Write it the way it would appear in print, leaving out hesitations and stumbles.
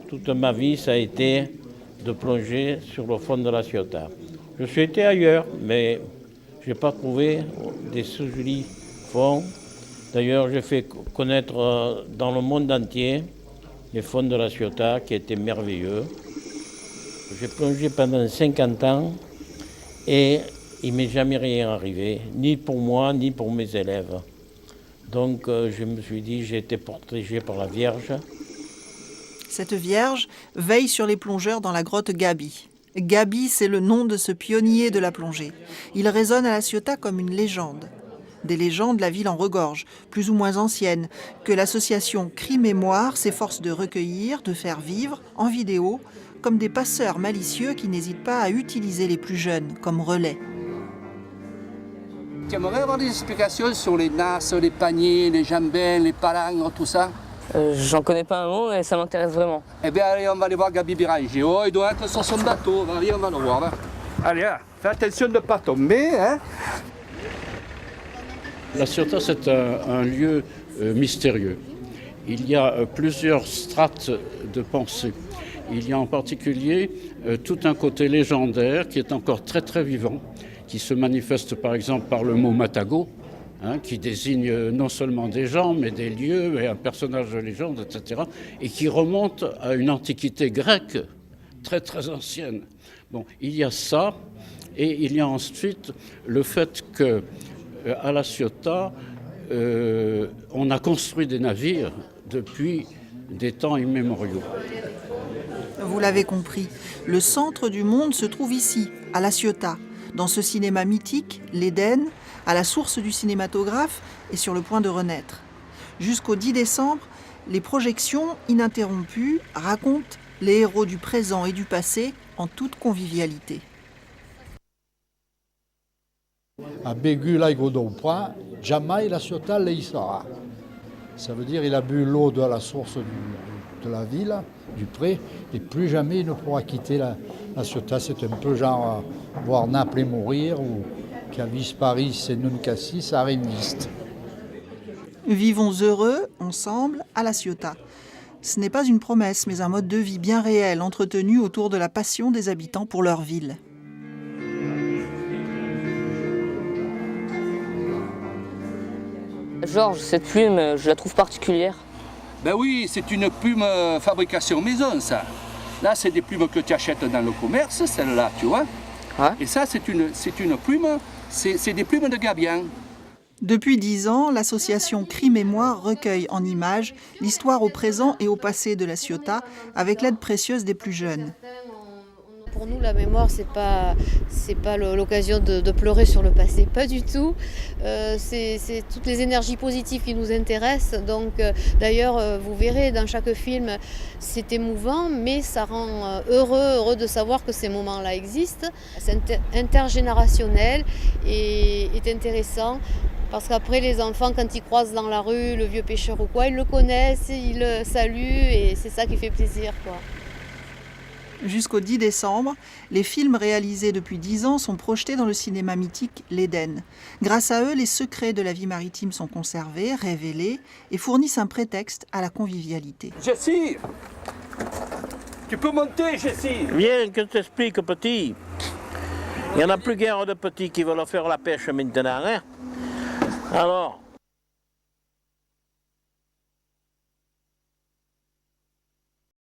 Toute ma vie, ça a été de plonger sur le fond de la Ciotat. Je suis été ailleurs, mais je n'ai pas trouvé des si jolis fonds. D'ailleurs, j'ai fait connaître dans le monde entier les fonds de la Ciotat qui étaient merveilleux. J'ai plongé pendant 50 ans et il ne m'est jamais rien arrivé, ni pour moi, ni pour mes élèves. Donc je me suis dit, j'ai été protégé par la Vierge. Cette Vierge veille sur les plongeurs dans la grotte Gabi. Gabi, c'est le nom de ce pionnier de la plongée. Il résonne à La Ciotat comme une légende. Des légendes, la ville en regorge, plus ou moins anciennes, que l'association Cri-Mémoire s'efforce de recueillir, de faire vivre, en vidéo, comme des passeurs malicieux qui n'hésitent pas à utiliser les plus jeunes comme relais. Tu aimerais avoir des explications sur les nasses, les paniers, les jambins, les palangres, tout ça? J'en connais pas un mot et ça m'intéresse vraiment. Eh bien allez, on va aller voir Gabi Biranger. Oh, il doit être sur son bateau, allez, on va le voir. Va. Allez, hein, fais attention de ne pas tomber. Hein. La Ciotat, c'est un lieu mystérieux. Il y a plusieurs strates de pensée. Il y a en particulier tout un côté légendaire qui est encore très très vivant, qui se manifeste par exemple par le mot Matago, qui désigne non seulement des gens, mais des lieux et un personnage de légende, etc., et qui remonte à une antiquité grecque très très ancienne. Bon, il y a ça, et il y a ensuite le fait que à La Ciotat, on a construit des navires depuis des temps immémoriaux. Vous l'avez compris, le centre du monde se trouve ici, à La Ciotat, dans ce cinéma mythique, l'Éden, à la source du cinématographe et sur le point de renaître. Jusqu'au 10 décembre, les projections ininterrompues racontent les héros du présent et du passé en toute convivialité. A bevu l'aigua del Point, jamais La Ciotat le sera. Ça veut dire qu'il a bu l'eau de la source de la ville, du pré, et plus jamais il ne pourra quitter la Ciotat. C'est un peu genre voir Naples et mourir, ou qui a vis Paris et non cassis à Rémiste. Vivons heureux, ensemble, à La Ciotat. Ce n'est pas une promesse, mais un mode de vie bien réel, entretenu autour de la passion des habitants pour leur ville. Georges, cette plume, je la trouve particulière. Ben oui, c'est une plume fabrication maison, ça. Là, c'est des plumes que tu achètes dans le commerce, celle-là, tu vois. Ouais. Et ça, c'est une plume, c'est des plumes de gabion. Depuis 10 ans, l'association Cri-Mémoire recueille en images l'histoire au présent et au passé de La Ciotat avec l'aide précieuse des plus jeunes. Pour nous, la mémoire, c'est pas l'occasion de pleurer sur le passé, pas du tout. C'est toutes les énergies positives qui nous intéressent. Donc, d'ailleurs, vous verrez, dans chaque film, c'est émouvant, mais ça rend heureux de savoir que ces moments-là existent. C'est intergénérationnel et est intéressant. Parce qu'après, les enfants, quand ils croisent dans la rue le vieux pêcheur ou quoi, ils le connaissent, ils le saluent et c'est ça qui fait plaisir, quoi. Jusqu'au 10 décembre, les films réalisés depuis 10 ans sont projetés dans le cinéma mythique l'Éden. Grâce à eux, les secrets de la vie maritime sont conservés, révélés et fournissent un prétexte à la convivialité. Jessie, tu peux monter, Jessie. Viens, que je t'explique, petit. Il n'y en a plus guère de petits qui veulent faire la pêche maintenant, hein? Alors,